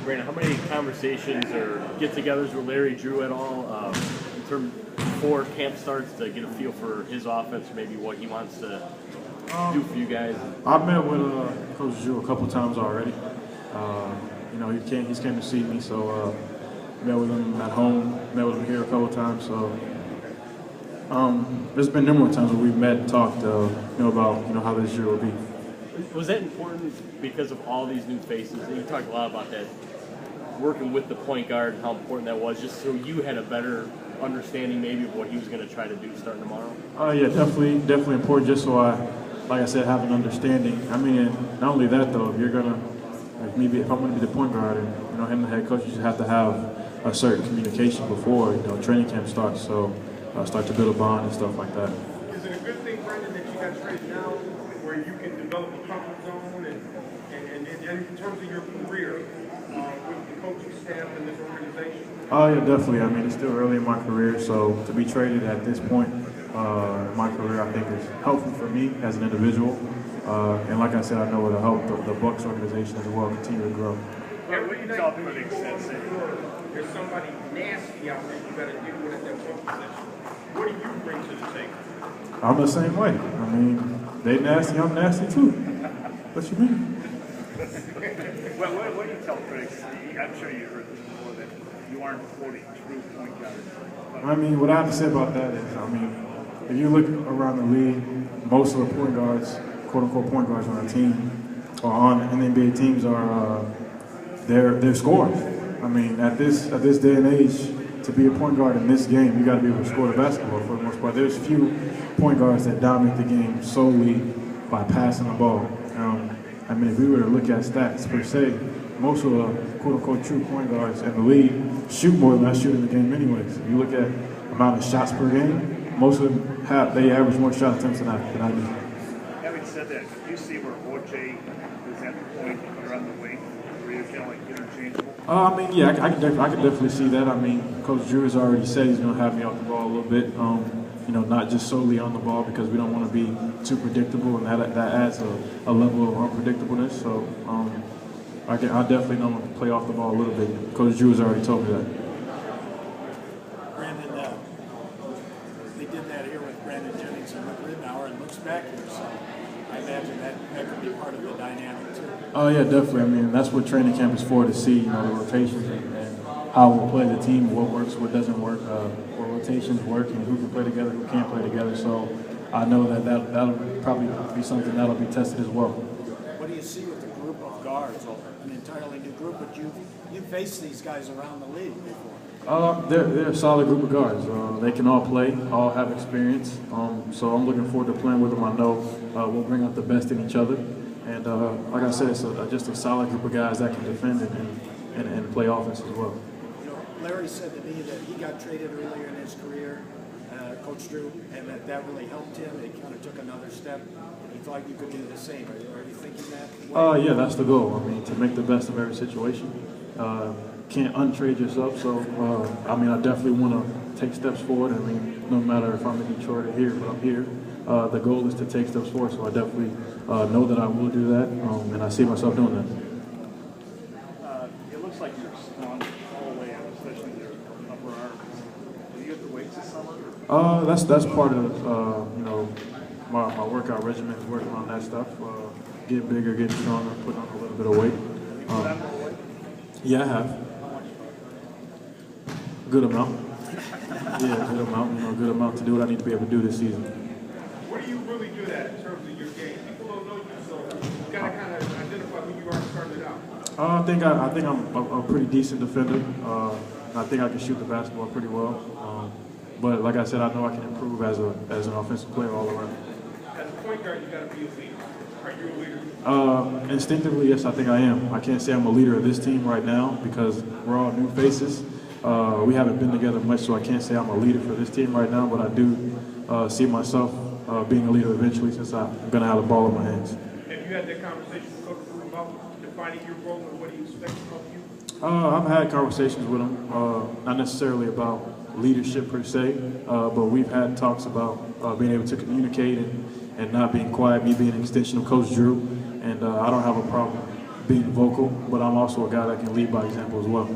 Brandon, how many conversations or get-togethers with Larry Drew at all in terms before camp starts to get a feel for his offense, maybe what he wants to do for you guys? I've met with Coach Drew a couple times already. He's came to see me, so met with him at home, met with him here a couple times. So there's been numerous times where we've met and talked, about how this year will be. Was that important because of all these new faces? And you talked a lot about that, working with the point guard and how important that was, just so you had a better understanding maybe of what he was going to try to do starting tomorrow? Yeah, definitely important, just so I, like I said, have an understanding. I mean, not only that though, if you're going to, if I'm going to be the point guard and, him the head coach, you just have to have a certain communication before, training camp starts, so start to build a bond and stuff like that. Is it a good thing, Brandon, that you got traded now where you can develop a comfort zone and in terms of your career with the coaching staff and this organization? Oh, yeah, definitely. I mean, it's still early in my career, so to be traded at this point in my career, I think is helpful for me as an individual. And like I said, I know it'll help the Bucks organization as well continue to grow. What do you tell critics that say there's somebody nasty out there you got to deal with at that one position? What do you bring to the table? I'm the same way. I mean, they nasty, I'm nasty too. What you mean? What do you tell critics? I'm sure you heard this before, that you aren't quoting true point guards. I mean, what I have to say about that is, if you look around the league, most of the point guards, quote-unquote point guards on our team, or on NBA teams, are they're scorers. I mean, at this day and age, to be a point guard in this game, you got to be able to score the basketball for the most part. There's few point guards that dominate the game solely by passing the ball. If we were to look at stats per se, most of the quote-unquote true point guards in the league shoot more than I shoot in the game anyways. If you look at amount of shots per game, most of them average more shot attempts than I do. Having said that, do you see where OJ is at the point you're on the wing, where you're kind of like interchangeable? I can definitely see that. I mean, Coach Drew has already said he's going to have me off the ball a little bit. Not just solely on the ball, because we don't want to be too predictable, and that adds a level of unpredictableness. So I definitely know to play off the ball a little bit. Coach Drew has already told me that. Brandon, they did that here with Brandon Jennings and Rick Ridnour, and looks back here, so I imagine that could be part of the dynamic too. Oh yeah, definitely. I mean, that's what training camp is for, to see the rotations and how we'll play the team, what works, what doesn't work, what rotations work, and who can play together, who can't play together. So I know that'll probably be something that'll be tested as well. What do you see with the group of guards? An entirely new group, but you've faced these guys around the league before. They're a solid group of guards. They can all play, all have experience. So I'm looking forward to playing with them. I know we'll bring out the best in each other. And like I said, it's just a solid group of guys that can defend and play offense as well. Larry said to me that he got traded earlier in his career, Coach Drew, and that really helped him. He kind of took another step. He thought you could do the same. Are you thinking that? Yeah, that's the goal. I mean, to make the best of every situation. Can't untrade yourself, so I definitely want to take steps forward. I mean, no matter if I'm in Detroit or here, but I'm here. The goal is to take steps forward, so I definitely know that I will do that, and I see myself doing that. It looks like you're strong all the way out, especially your upper arms. Do you have the weights this summer? That's part of my workout regimen, is working on that stuff. Getting bigger, getting stronger, putting on a little bit of weight. Yeah, I have. Good amount. Yeah, good amount. Good amount to do what I need to be able to do this season. What are you really good at in terms of your game? People don't know you, so you got to kind of identify who you are starting out. I think I'm a pretty decent defender. I think I can shoot the basketball pretty well. But like I said, I know I can improve as an offensive player all around. As a point guard, you got to be a leader. Are you a leader? Instinctively, yes, I think I am. I can't say I'm a leader of this team right now because we're all new faces. We haven't been together much, so I can't say I'm a leader for this team right now, but I do see myself being a leader eventually, since I'm going to have the ball in my hands. Have you had that conversation with Coach Drew about defining your role and what he expects from you? I've had conversations with him, not necessarily about leadership per se, but we've had talks about being able to communicate and not being quiet, me being an extension of Coach Drew, and I don't have a problem being vocal, but I'm also a guy that can lead by example as well.